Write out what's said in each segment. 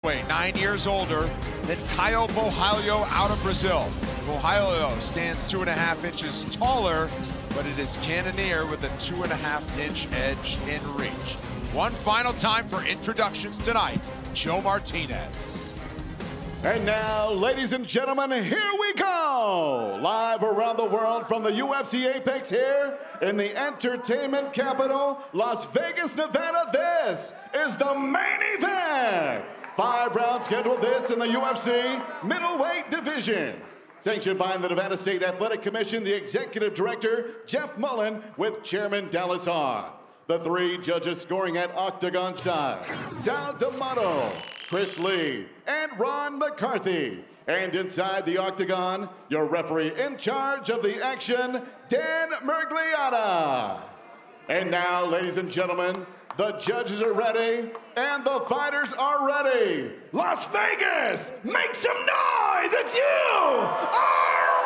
9 years older than Caio Borralho out of Brazil. Borralho stands 2.5 inches taller, but it is Cannonier with a 2.5-inch edge in reach. One final time for introductions tonight, Joe Martinez. And now, ladies and gentlemen, here we go! Live around the world from the UFC Apex here in the entertainment capital, Las Vegas, Nevada. This is the main event! 5 rounds scheduled this in the UFC middleweight division. Sanctioned by the Nevada State Athletic Commission, the Executive Director, Jeff Mullen, with Chairman Dallas Hahn. The 3 judges scoring at octagon side, Sal D'Amato, Chris Lee, and Ron McCarthy. And inside the octagon, your referee in charge of the action, Dan Mergliata. And now, ladies and gentlemen, the judges are ready, and the fighters are ready. Las Vegas, make some noise if you are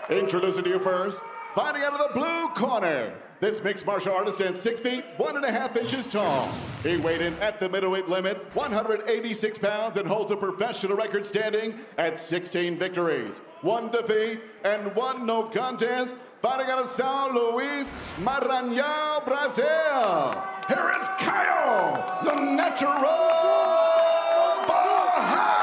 ready! Introducing to you first, fighting out of the blue corner. This mixed martial artist stands 6 feet, 1.5 inches tall. He weighed in at the middleweight limit, 186 pounds, and holds a professional record standing at 16 victories, 1 defeat, and 1 no contest. Fighting out of São Luís, Maranhão, Brazil. Here is Caio, the natural Borralho.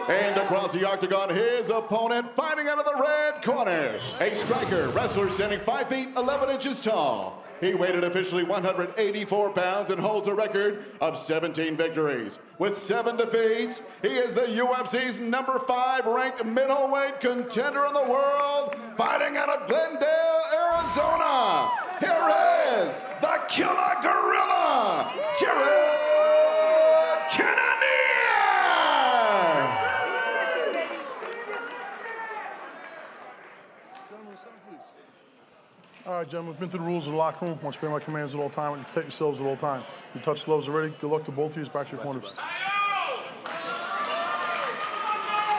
And across the octagon, his opponent fighting out of the red corner. A striker, wrestler standing 5 feet, 11 inches tall. He weighed in officially 184 pounds and holds a record of 17 victories. With 7 defeats, he is the UFC's #5 ranked middleweight contender in the world, fighting out of Glendale, Arizona. Here is the Killer Gorilla, Jared Cannonier! All right, gentlemen, we've been through the rules of the locker room. I want you to obey my commands at all times. You protect yourselves at all times. You touch gloves already. Good luck to both of you. Back to your corners.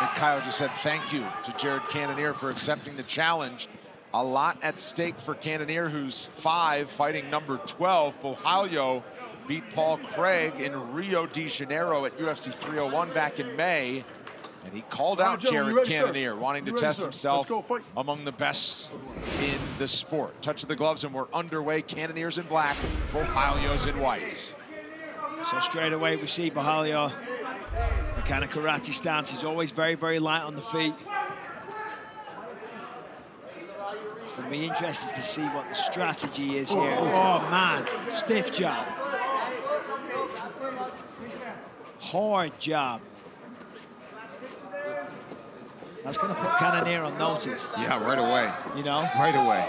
And Caio just said thank you to Jared Cannonier for accepting the challenge. A lot at stake for Cannonier, who's 5, fighting number 12. Borralho beat Paul Craig in Rio de Janeiro at UFC 301 back in May. And he called out Jared Cannonier, wanting to test himself among the best in the sport. Touch of the gloves, and we're underway. Cannonier's in black, Borralho's in white. So straight away, we see Borralho, the kind of karate stance. He's always very, very light on the feet. It's going to be interesting to see what the strategy is here. Oh, man, stiff jab. Hard jab. That's going to put Cannonier on notice. Yeah, right away. You know? Right away.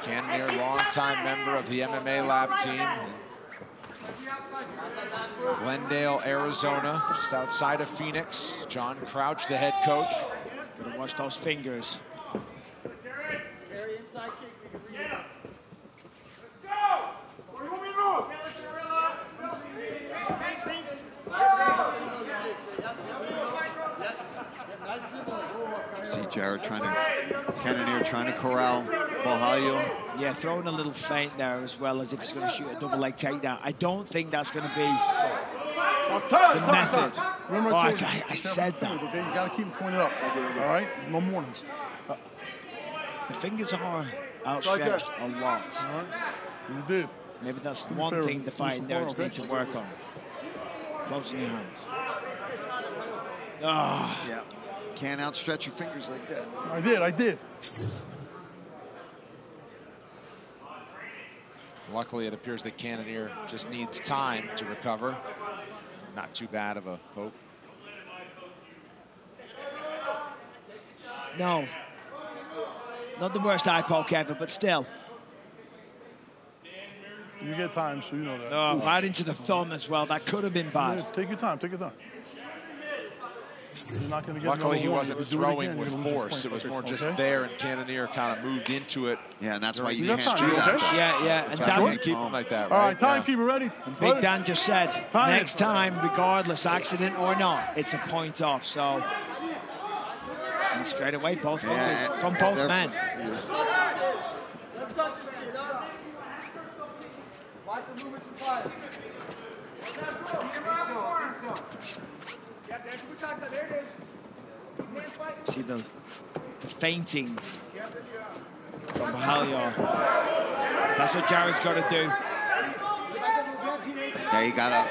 Cannonier, longtime member of the MMA Lab team. Glendale, Arizona, just outside of Phoenix. John Crouch, the head coach. Gotta watch those fingers. See Jared Cannonier trying to corral Borralho. Yeah, throwing a little feint there as well, as if he's going to shoot a double leg takedown. I don't think that's going to be the method. Remember I said that. Okay, you got to keep them pointed up. All right, no mornings. The fingers are outstretched a lot. All right, you did. Maybe that's one thing the fighting there needs to work on. Closing your hands. Ah. Yeah. Can't outstretch your fingers like that. I did. Luckily, it appears that Cannonier just needs time to recover. Not too bad of a poke. No. Not the worst eye poke ever, but still. You get time, so you know that. Oh, right into the thumb as well. That could have been bad. Yeah, take your time, take your time. You're not going to get Luckily, he another one. wasn't If you do throwing again, with you're gonna lose the force. It point. was more just Okay? there, and Cannonier kind of moved into it. Yeah, and that's why you You got can't time, do you that. okay? Yeah. And That's why you Dan, keep him like that, All right? right, timekeeper ready? Big Dan just said, Time next it. time, regardless, accident or not, it's a point off. So, and straight away, both fingers from both men. See the feinting from Borralho. That's what Jared's got to do. Yeah, he got a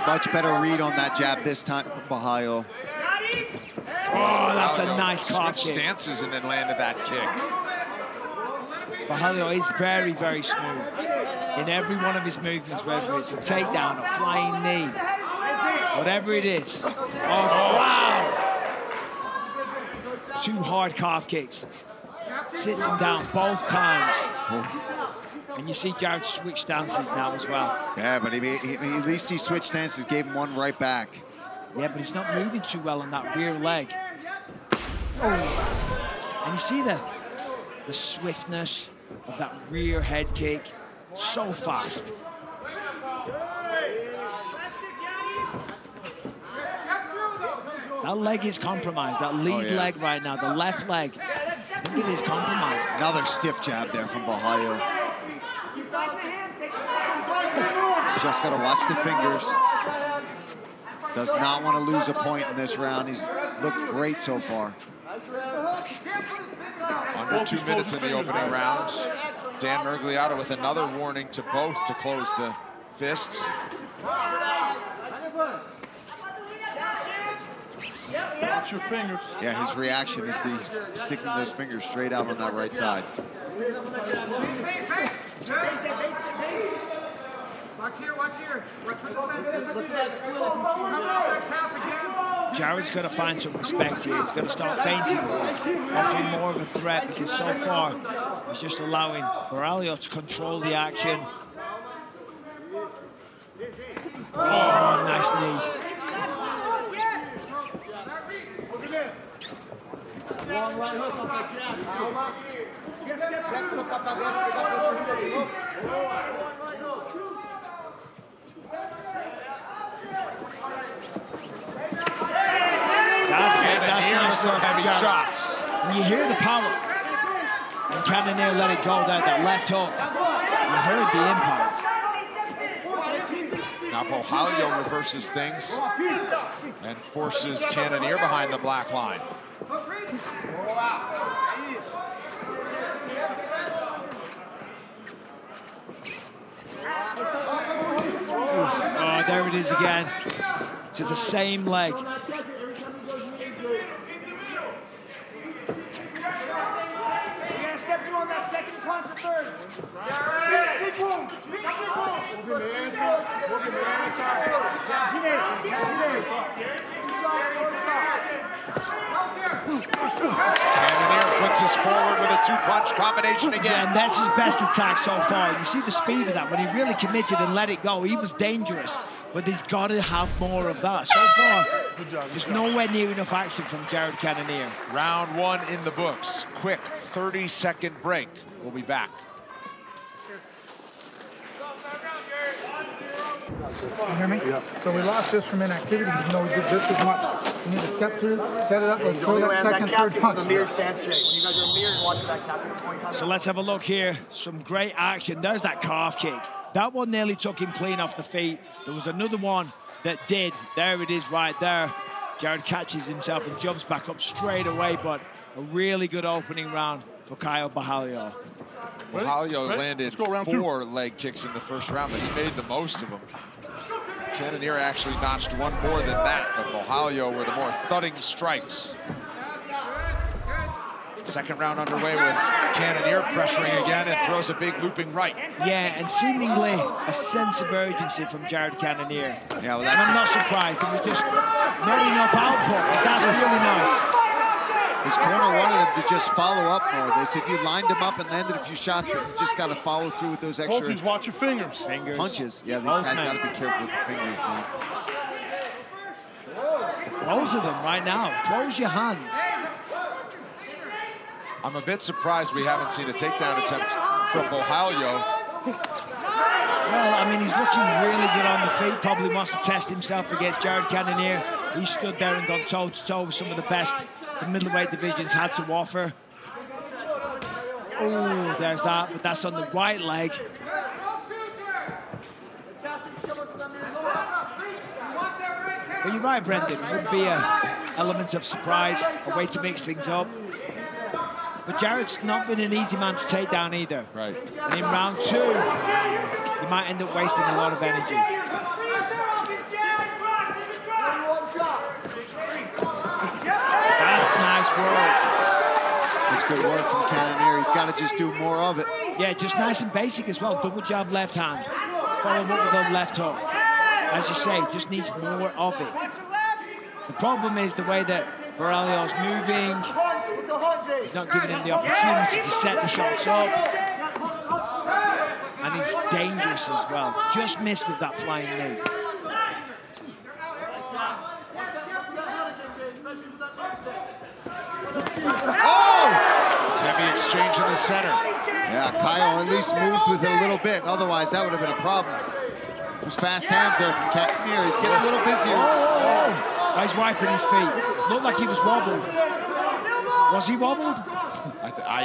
much better read on that jab this time, Borralho. Oh, that's a nice calf Switched kick. stances and then landed that kick. Borralho is very, very smooth in every one of his movements, whether it's a takedown, a flying knee, whatever it is. Oh, wow! 2 hard calf kicks. Sits him down both times. And you see Jared switch stances now as well. Yeah, but at least he switched stances, gave him one right back. Yeah, but he's not moving too well on that rear leg. Oh. And you see the swiftness of that rear head kick. So fast. That leg is compromised. That lead leg right now, the left leg, I think it is compromised. Another stiff jab there from Borralho. Just got to watch the fingers. Does not want to lose a point in this round. He's looked great so far. Under 2 minutes in the opening round. Dan Mergliato with another warning to both to close the fists. Watch your fingers. Yeah, his reaction is he's sticking those fingers straight out on that right side. Watch here, watch here. Watch with the Jared's got to find some respect here. He's got to start feinting more, offering more of a threat, because so far he's just allowing Borralho to control the action. Oh, nice knee. Long right hook off that jab. That's it. That's nice some work. heavy Jared. shots. When you hear the power, and Cannonier let it go down that left hook, you heard the impact. Now Borralho reverses things and forces Cannonier behind the black line. Oh, there it is again. To the same leg. Step 2 on that second punch or third. Big boom. Big Cannonier puts us forward with a 2-punch combination again. And that's his best attack so far. You see the speed of that. When he really committed and let it go, he was dangerous. But he's got to have more of that. So far, just nowhere near enough action from Jared Cannonier. Round 1 in the books. Quick 30-second break. We'll be back. You hear me? Yeah. So we lost this from inactivity, even though we did just as much. We need to step through, set it up, let's throw that second, third punch. The mirror stands straight. When you guys are mirrored watching that captain point contact. So let's have a look here. Some great action. There's that calf kick. That one nearly took him clean off the feet. There was another one that did. There it is right there. Jared catches himself and jumps back up straight away, but a really good opening round for Caio Borralho. Borralho landed Let's go, round 2. 4 leg kicks in the first round, but he made the most of them. Cannonier actually notched one more than that, but Borralho were the more thudding strikes. Second round underway with Cannonier pressuring again and throws a big looping right. Yeah, and seemingly a sense of urgency from Jared Cannonier. Yeah, well, And I'm not surprised. There was just not enough output, but that's really nice. his corner wanted him to just follow up more. They said you lined him up and landed a few shots, but you just got to follow through with those extra Both watch your fingers. punches. Yeah, these guys got to be careful with the fingers, man. Both of them right now. Close your hands. I'm a bit surprised we haven't seen a takedown attempt from Borralho. Well, I mean, he's looking really good on the feet. Probably wants to test himself against Jared Cannonier. He stood there and gone toe-to-toe with some of the best the middleweight divisions had to offer. Oh, there's that, but that's on the right leg. Well, you're right, Brendan. It would be an element of surprise, a way to mix things up. But Jared's not been an easy man to take down either. Right. And in round 2, he might end up wasting a lot of energy. That's nice work. That's good work from Cannonier. He's got to just do more of it. Yeah, just nice and basic as well. Double jab left hand. Follow up with a left hook. As you say, just needs more of it. The problem is the way that Borralho's moving. He's not giving him the opportunity to set the shots up. And he's dangerous as well. Just missed with that flying knee. Oh! Heavy exchange in the center. Yeah, Caio at least moved with it a little bit. Otherwise, that would have been a problem. Those fast hands there from Cannonier. He's getting a little busier. He's wiping his feet. Looked like he was wobbled. Was he wobbled?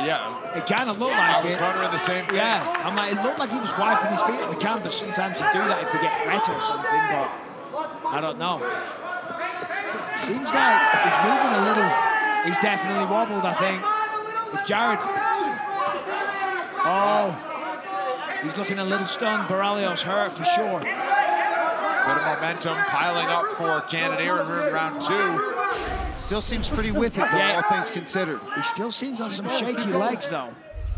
Yeah. It kind of looked like it. I was wondering the same thing. Yeah, I'm like, it looked like he was wiping his feet on the canvas. Sometimes you do that if you get wet or something, but I don't know. Seems like he's moving a little. He's definitely wobbled, I think. With Jared. Oh, he's looking a little stunned. Borralho's hurt for sure. Bit of momentum piling up for Cannonier in round 2. Still seems pretty with it, though, all things considered. He still seems on some shaky legs, though.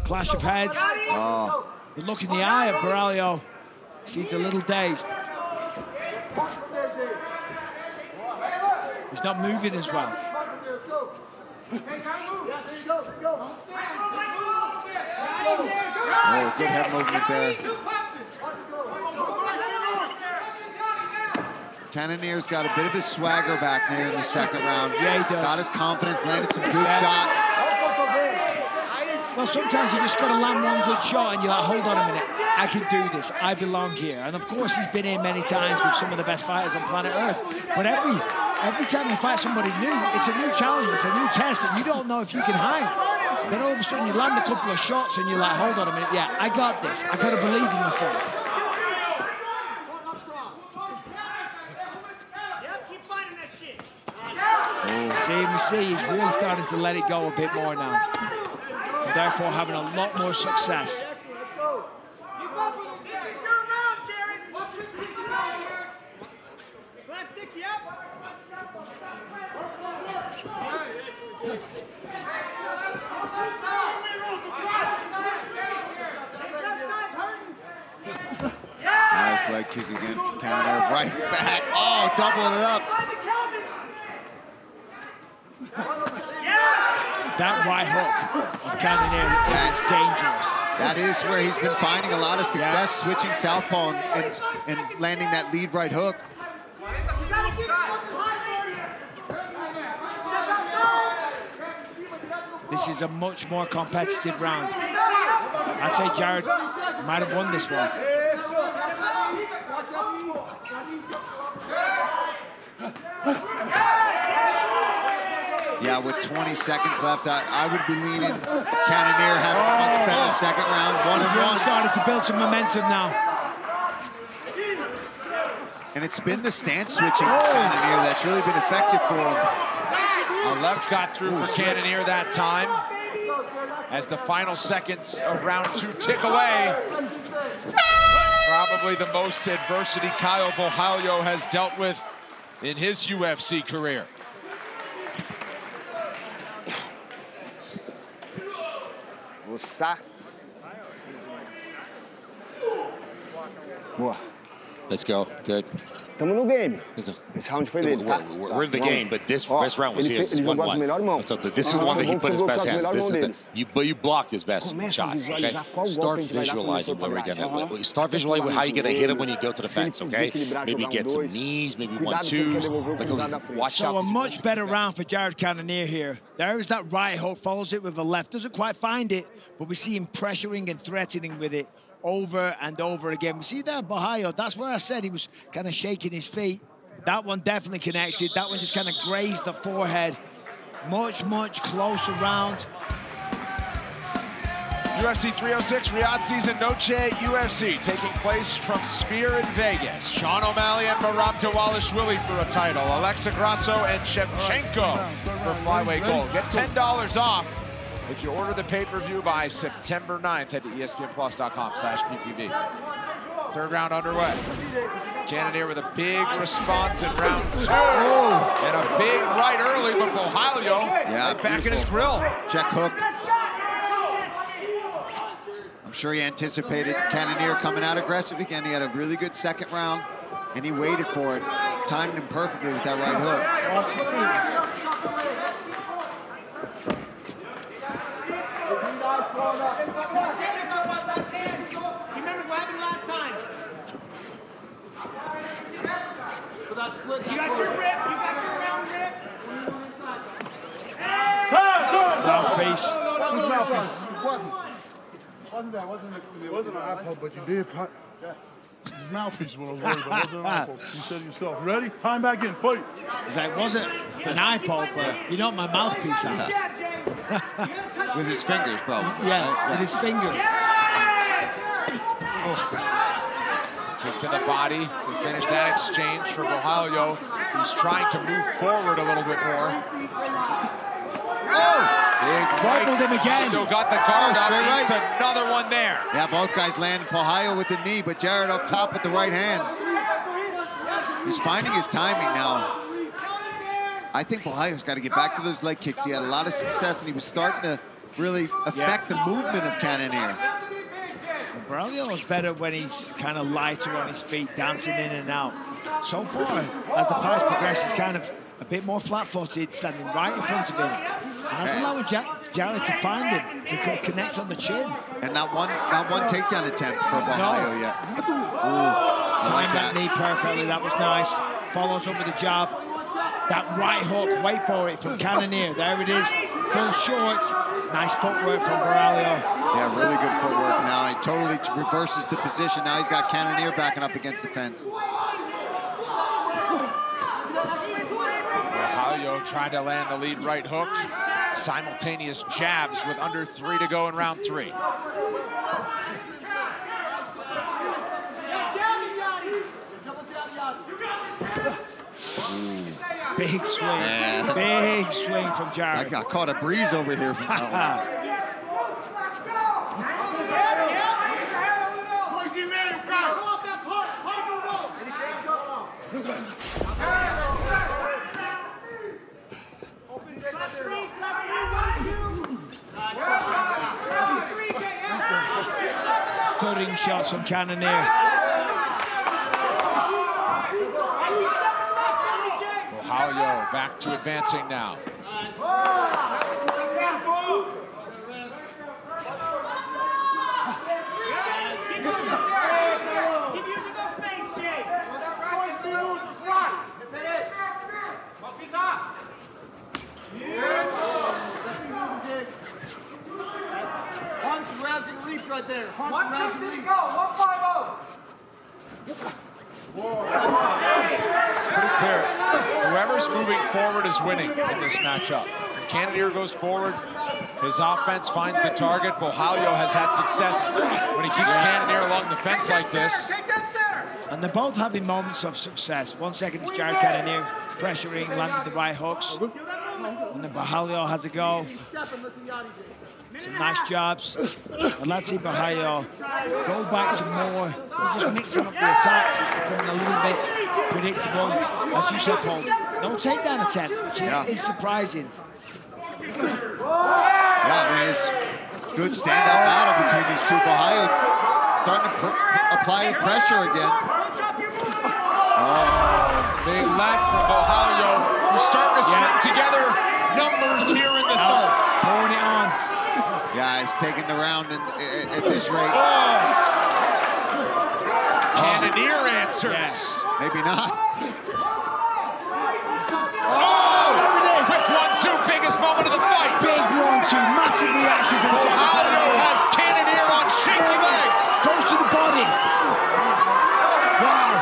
Clash of heads. Oh. The look in the eye of Borralho seems a little dazed. He's not moving as well. Oh, good head movement there. Cannonier's got a bit of his swagger back there in the second round. Yeah, he does. Got his confidence, landed some good shots. Well, sometimes you just got to land one good shot and you're like, hold on a minute, I can do this, I belong here. And of course, he's been in many times with some of the best fighters on planet Earth. But every time you fight somebody new, it's a new challenge, it's a new test, and you don't know if you can hang. Then all of a sudden you land a couple of shots and you're like, hold on a minute, yeah, I got this. I got to believe in myself. See, he's really starting to let it go a bit more now. And therefore having a lot more success. Nice leg kick again from Cannonier, right back. Oh, doubling it up. That right hook of Cannonier is dangerous. That is where he's been finding a lot of success, switching southpaw and landing that lead right hook. This is a much more competitive round. I'd say Jared might have won this one. Yeah, with 20 seconds left, I would be leaning Cannonier having a much better second round, 1-1. Started to build some momentum now. And it's been the stance switching for Cannonier that's really been effective for him. A left got through for Cannonier that time. As the final seconds of round 2 tick away. Probably the most adversity Caio Borralho has dealt with in his UFC career. Whoa. Let's go. Good. Estamos no game. Esse round foi dele, tá? We're in the game, but this round was his. Ele jogou as melhores mãos. So this is the one that he put his best hands. This is but you blocked his best shots. Okay? Start visualizing where we're gonna. Start visualizing how you're gonna hit him when you go to the fence. Okay? Maybe get some knees, maybe 1-2s. Watch out. So a much better round for Jared Cannonier here. There is that right hook, follows it with a left. Doesn't quite find it, but we see him pressuring and threatening with it over and over again. We see there Borralho, that's where I said he was kind of shaking his feet. That one definitely connected. That one just kind of grazed the forehead. Much, much closer round. UFC 306 Riyadh Season Noche UFC taking place from Sphere in Vegas. Sean O'Malley and Merab Dvalishvili for a title. Alexa Grasso and Shevchenko for flyweight gold. Get $10 off if you order the pay-per-view by September 9th. Head to espnplus.com/PPV. Third round underway. Cannonier with a big response in round 2. And a big right early, but Borralho right back in his grill. Check hook. I'm sure he anticipated Cannonier coming out aggressive again. He had a really good second round, and he waited for it. Timed him perfectly with that right hook. Remember what happened last time? For that split, you got your rip, you got your round rip. Mouthpiece. It wasn't an eye poke, but you did. His mouthpiece was worried, but it wasn't an eye poke. You said it yourself. Ready? Time back in. Fight. It's like, it wasn't an eye poke, but you know my mouthpiece out. With his fingers, probably. Yeah, with his fingers. Kick to the body to finish that exchange for Borralho. He's trying to move forward a little bit more. Big right. Him again. Borralho got the guard up. Right. It's another one there. Yeah, both guys landed. Borralho with the knee, but Jared up top with the right hand. He's finding his timing now. I think Borralho's got to get back to those leg kicks. He had a lot of success, and he was starting to really affect the movement of Cannonier. Borralho is better when he's kind of lighter on his feet, dancing in and out. So far, as the fight progresses, kind of a bit more flat-footed, standing right in front of him. And that's allowing Jared to find him, to connect on the chin. And not one takedown attempt for Borralho yet. Timed that knee perfectly, that was nice. Follows up with a jab. That right hook, wait for it, from Cannonier. There it is, full short. Nice footwork from Borralho. Yeah, really good footwork now. He totally reverses the position. Now he's got Cannonier backing up against the fence. Borralho trying to land the lead right hook. Simultaneous jabs with under 3 to go in round 3. Big swing, big swing from Jared. I got caught a breeze over here from that one. Cutting shots from Cannonier. Borralho back to advancing now. Keep using those feints, Jay. Hunt, grabs, and reach right there. Hunt, grabs, and reach. 150 go. 150. It's pretty clear. Whoever's moving forward is winning in this matchup. When Cannonier goes forward, his offense finds the target. Borralho has had success when he keeps Cannonier along the fence like this. And they're both having moments of success. 1 second is Jared Cannonier pressuring, landing the right hooks. And then Borralho has a go. Some nice jabs. And let's see Borralho go back to more. He's just mixing up the attacks. It's becoming a little bit predictable. As you said, Paul, no takedown attempt, which is surprising. Yeah, I mean, it's good stand-up battle between these two. Borralho starting to apply the pressure again. Big left for Borralho. We're starting to string together numbers here in the third. Pouring it on. Yeah, he's taking the round at this rate. Cannonier answers. Yeah. Maybe not. There it is. Quick 1-2, biggest moment of the fight. Big 1-2, massive reaction from Borralho has Cannonier on shaky legs. Goes to the body. Wow.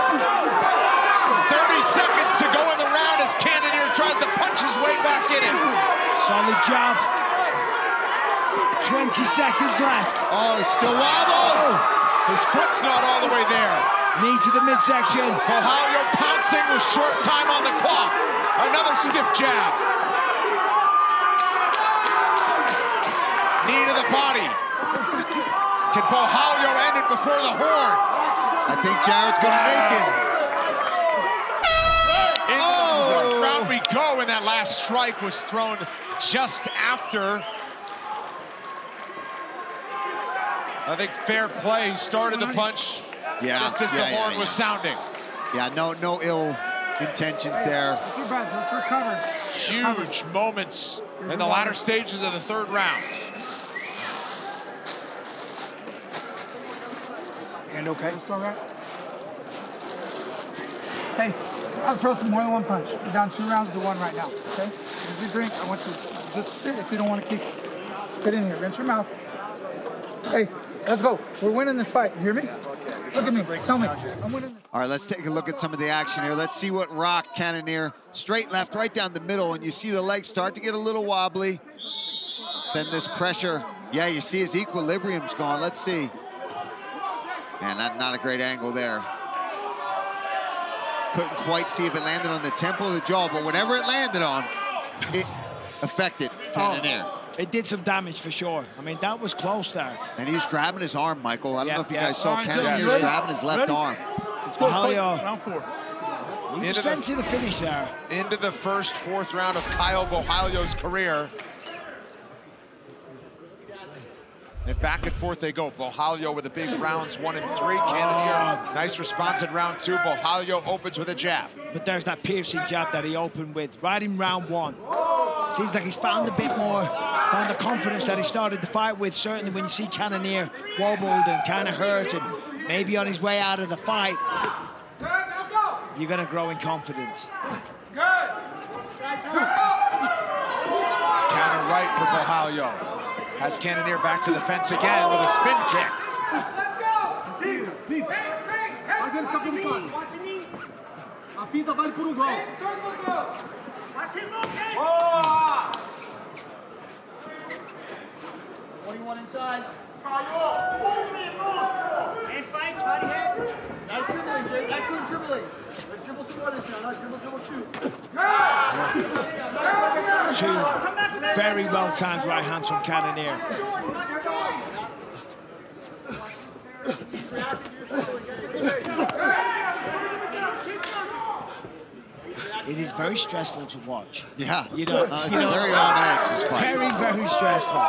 30 seconds to go in the round as Cannonier tries to punch his way back in it. Solid jab. 20 seconds left. Oh, he's still wobble. His foot's not all the way there. Knee to the midsection. Borralho pouncing with short time on the clock. Another stiff jab. Knee to the body. Can Borralho end it before the horn? I think Jared's gonna make it. In the round we go, and that last strike was thrown just after. I think fair play. He started the punch just as the horn was sounding. Yeah, no ill intentions there. Huge moments in the latter stages of the third round. And okay? That's all right. Hey, I'll throw more than one punch. We're down 2 rounds to 1 right now, okay? If you drink, I want you to just spit if you don't want to keep spit in here. Rinse your mouth. Hey, let's go. We're winning this fight. You hear me? Look at me. Tell me. I'm winning this. All right, let's take a look at some of the action here. Let's see what rocked Cannonier. Straight left, right down the middle, and you see the legs start to get a little wobbly. Then this pressure. Yeah, you see his equilibrium's gone. Let's see. Man, not a great angle there. Couldn't quite see if it landed on the temple or the jaw, but whatever it landed on, it affected Cannonier. It did some damage for sure. I mean, that was close there. And he was grabbing his arm, Michael. I don't know if you guys saw Cannonier grabbing his left arm. Let's go. Round 4. He was sensing the finish there. Into the first, 4th round of Caio Borralho's career. And back and forth they go. Borralho with the big rounds 1 and 3. Cannonier, nice response in round 2. Borralho opens with a jab. But there's that piercing jab that he opened with right in round 1. Seems like he's found a bit more, found the confidence that he started the fight with. Certainly when you see Cannonier wobbled and kind of hurt and maybe on his way out of the fight, you're going to grow in confidence. Counter right for Borralho. Has Cannonier back to the fence again with a spin kick. What do you want inside? And fights, body head. Nice dribbling, Jay. Excellent dribbling. Dribble score this now, not dribble, shoot. 2 very well-timed right hands from Cannonier. It is very stressful to watch. Yeah, you know, very on edge, this fight. Very, very stressful.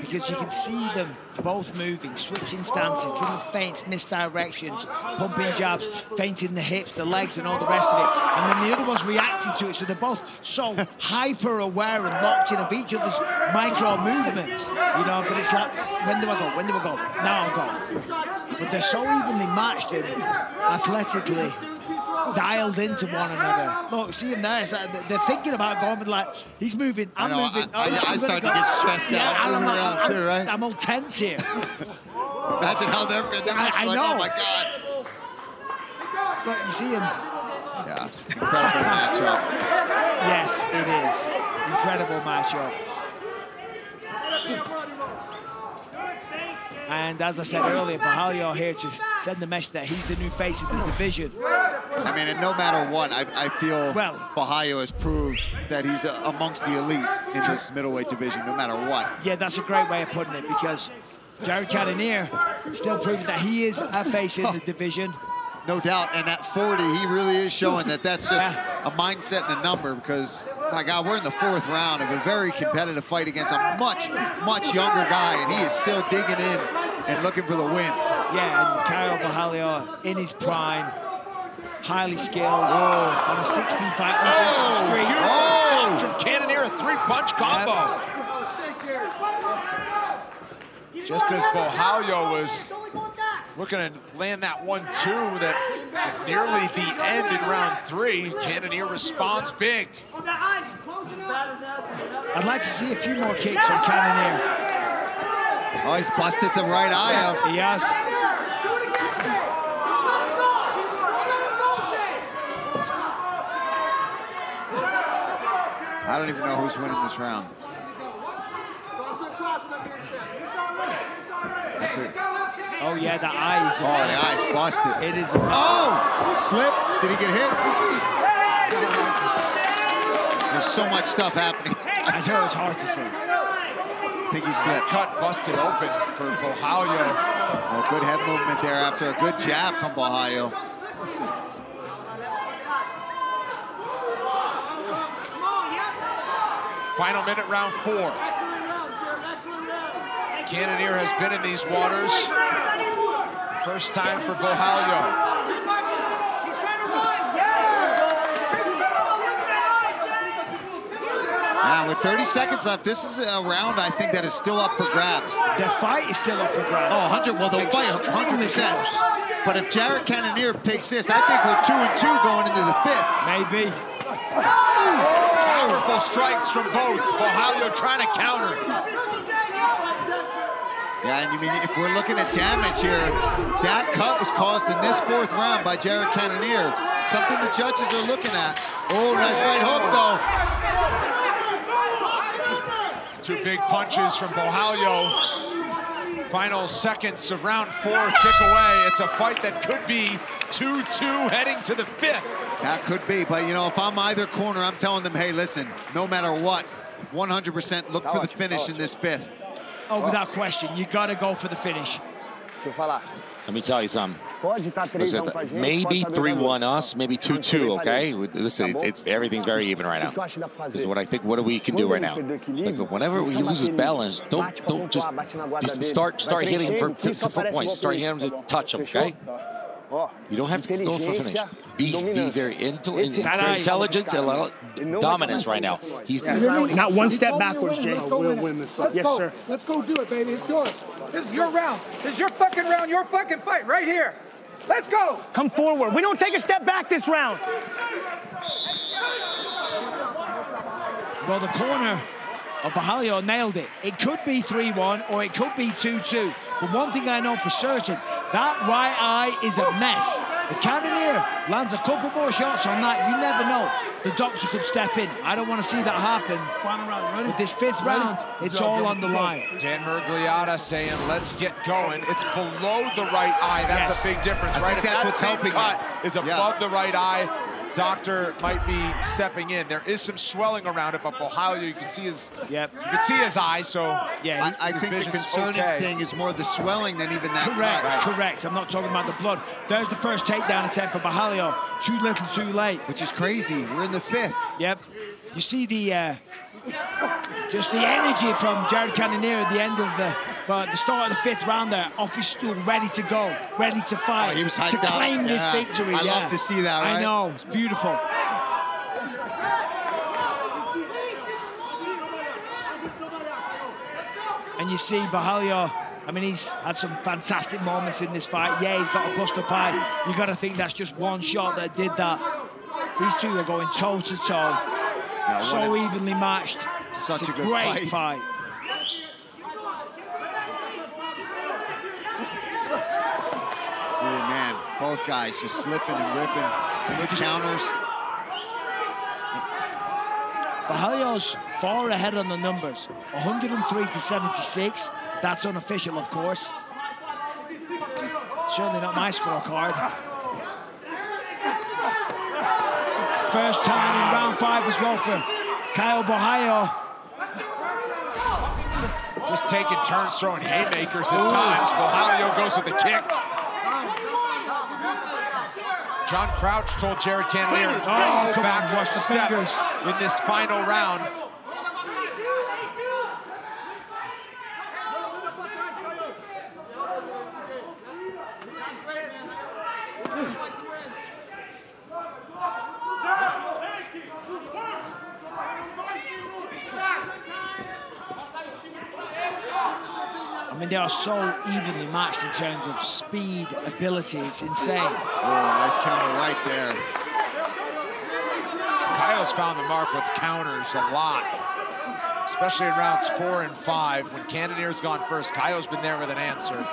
Because you can see them both moving, switching stances, little feints, misdirections, pumping jabs, feinting the hips, the legs, and all the rest of it. And then the other one's reacting to it, so they're both so hyper-aware and locked in of each other's micro movements. You know, but it's like, when do I go? When do I go? Now I'll go. But they're so evenly matched and athletically dialed into one another. Look, see him there. It's like they're thinking about going, but like, he's moving, I'm moving. I started to get stressed out moving around too, right? I'm all tense here. Imagine how they're I like, know. oh my God. Look, you see him. Yeah, incredible matchup. Yes, it is. Incredible matchup. And as I said earlier, Borralho here to send the message that he's the new face of the division. I mean, and no matter what, I feel Borralho has proved that he's amongst the elite in this middleweight division, no matter what. Yeah, that's a great way of putting it, because Jared Cannonier still proving that he is a face in the division. No doubt, and at 40, he really is showing that that's just a mindset and a number because, my God, we're in the 4th round of a very competitive fight against a much, much younger guy, and he is still digging in and looking for the win. Yeah, and Caio Borralho in his prime, highly skilled, on a 16-fight streak. From Cannonier, a 3-punch combo. Just as Borralho was looking to land that 1-2 that was nearly the end in round 3, Cannonier responds big. I'd like to see a few more kicks from Cannonier. Oh, he's busted the right eye up. He has. I don't even know who's winning this round. That's it. Oh, yeah, the eyes. Oh, the eyes busted. It is. Oh! Slip. Did he get hit? There's so much stuff happening. I know it's hard to see. I think he slipped. Cut busted open for Borralho. Oh, good head movement there after a good jab from Borralho. Final minute, round 4. Cannonier has been in these waters. First time for Borralho. Now, with 30 seconds left, this is a round I think that is still up for grabs. The fight is still up for grabs. Oh, 100, well, the fight, 100%. But if Jared Cannonier takes this, I think we're 2-2 going into the 5th. Maybe. Powerful strikes from both. Borralho trying to counter. Yeah, and you mean, if we're looking at damage here, that cut was caused in this 4th round by Jared Cannonier. Something the judges are looking at. Oh, nice right hook, though. 2 big punches from Borralho. Final seconds of round 4 tick away. It's a fight that could be 2-2 heading to the 5th. That could be, but you know, if I'm either corner, I'm telling them, hey, listen, no matter what, 100% look for the finish in this 5th. Oh, without question, you got to go for the finish. Let me tell you something. Maybe 3-1 us, maybe 2-2, okay? Listen, it's everything's very even right now. This is what I think, what we can do right now. Like, whenever he loses balance, don't just start hitting him for points. Start hitting him to touch him, okay? You don't have to go for finish. Be very intelligent and dominance right now. He's not one step backwards, Jay. We'll win this fight. Yes, sir. Let's go do it, baby. It's yours. This is your round. This is your fucking round, your fucking fight right here. Let's go. Come forward. We don't take a step back this round. Well, the corner of Borralho nailed it. It could be 3-1 or it could be 2-2. But one thing I know for certain, that right eye is a mess. If Cannonier lands a couple more shots on that, you never know. The doctor could step in. I don't want to see that happen. Final round, ready? With this 5th round, it's all on the line. Dan Mergliotta saying, let's get going. It's below the right eye. That's a big difference, right? I think that's what's helping cut is above the right eye, doctor might be stepping in. There is some swelling around it, but Borralho, you can see his you can see his eye, so yeah. I think the concerning thing is more the swelling than even that. Correct. I'm not talking about the blood. There's the first takedown attempt for Borralho. Too little, too late. Which is crazy. We're in the 5th. Yep. You see the just the energy from Jared Cannonier at the end of the start of the 5th round there, off his stool, ready to go, ready to fight, he was hyped to claim this victory. I love to see that, right? I know, it's beautiful. And you see Borralho, I mean, he's had some fantastic moments in this fight. Yeah, he's got a bust-up eye. You got to think that's just one shot that did that. These two are going toe-to-toe. So evenly matched. Such it's a good great fight. Oh, man, both guys just slipping and ripping. Good counters. Borralho's far ahead on the numbers. 103-76. That's unofficial, of course. Certainly not my scorecard. First time in round 5 as well for Caio Borralho. just taking turns throwing haymakers at times. Borralho goes with the kick. John Crouch told Jared Cannonier, "Oh, back, watch the fingers in this final round." I mean, they are so evenly matched in terms of speed, ability. It's insane. Oh, nice counter right there. Caio's found the mark with counters a lot, especially in rounds 4 and 5. When Cannonier's gone first, Caio's been there with an answer.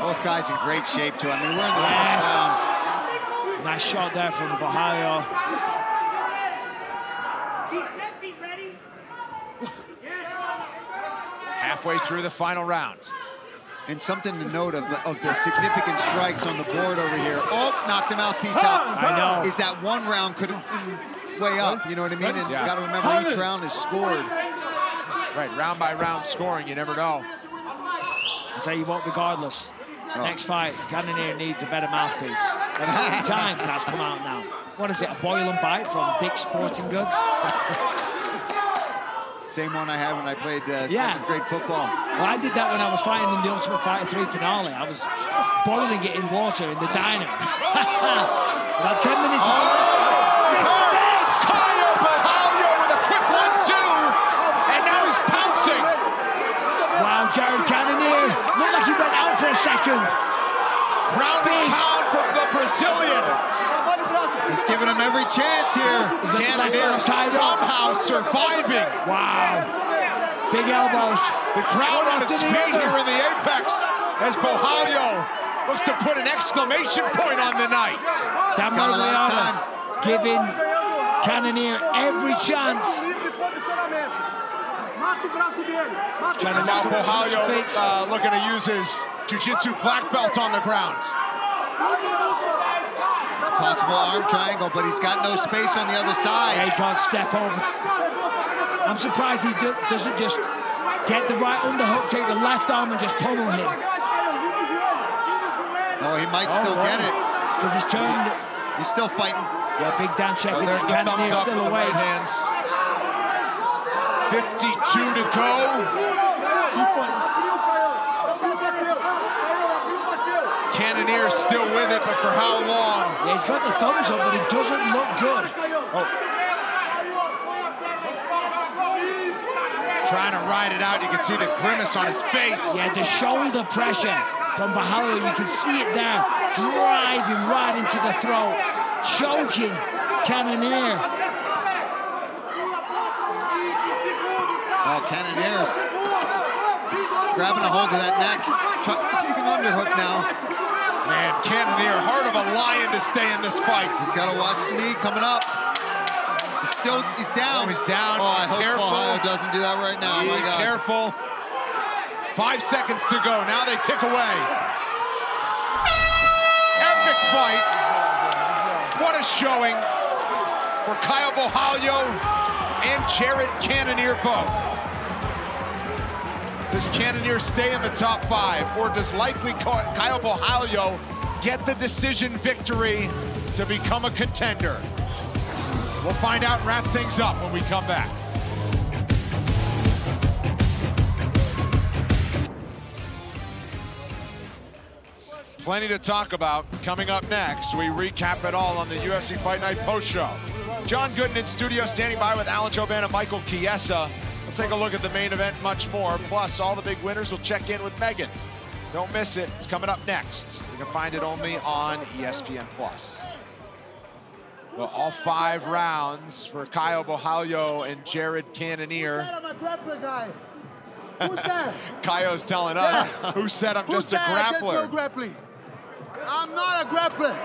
Both guys in great shape, too. I mean, we're in the round. Nice shot there from Borralho. Halfway through the final round. And something to note of the significant strikes on the board over here. Oh, knocked the mouthpiece out. I know. Is that one round could have been way up, you know what I mean? And you got to remember each round is scored. Right, round by round scoring, you never know. I'll tell you what, regardless, next fight, Cannonier needs a better mouthpiece. There's how many times that's come out now. What is it, a boil and bite from Dick's Sporting Goods? Same one I had when I played 7th grade football. Well, I did that when I was fighting in the Ultimate Fighter 3 finale. I was boiling it in water in the diner. About 10 minutes. He's hurt! Caio Borralho with a quick 1-2, and now he's pouncing. Wow, Jared Cannonier looked like he went out for a second. Ground and pound from the Brazilian. He's giving him every chance here. Cannonier somehow surviving. Wow. Big elbows. The crowd on its feet here in the apex as Borralho looks to put an exclamation point on the night. Got a lot of time. Giving Cannonier every chance. And now Borralho looking to use his jiu-jitsu black belt on the ground. It's a possible arm triangle, but he's got no space on the other side. Yeah, he can't step over. I'm surprised he doesn't just get the right underhook, take the left arm and just pummel him. Oh, he might still get it. Because he's turned. He's still fighting. Yeah, big Dan check. There's the thumbs up still with the away. right hand. 52 to go. Keep fighting. Cannonier still with it, but for how long? Yeah, he's got the thumbs up, but he doesn't look good. Trying to ride it out. You can see the grimace on his face. Yeah, the shoulder pressure from Borralho, you can see it there. Driving right into the throat. Choking Cannonier. Oh, Cannonier's grabbing a hold of that neck. Taking underhook now. Man, Cannonier, heart of a lion to stay in this fight. He's got to watch the knee coming up. He's down. Oh, he's down. Oh, I hope Borralho doesn't do that right now. Be my God. Careful. 5 seconds to go. Now they tick away. Epic fight. What a showing for Caio Borralho and Jared Cannonier both. Does Cannonier stay in the top 5, or does likely Caio Borralho get the decision victory to become a contender? We'll find out and wrap things up when we come back. Plenty to talk about. Coming up next, we recap it all on the UFC Fight Night post show. John Gooden in studio, standing by with Alan Joban and Michael Chiesa. We'll take a look at the main event, much more. Plus, all the big winners will check in with Megan. Don't miss it. It's coming up next. You can find it only on ESPN+. Well, all 5 rounds for Caio Borralho and Jared Cannonier. Caio's telling us, who said I'm just a grappler? I'm not a grappler.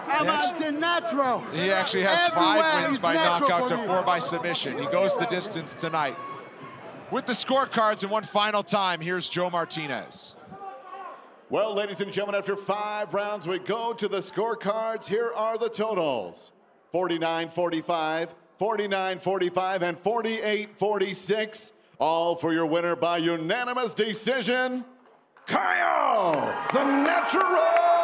I'm anti-natural. He actually has 5 wins by knockout to 4 by submission. He goes the distance tonight. With the scorecards and one final time, here's Joe Martinez. Well, ladies and gentlemen, after 5 rounds, we go to the scorecards. Here are the totals. 49-45, 49-45, and 48-46. All for your winner by unanimous decision, Caio, the natural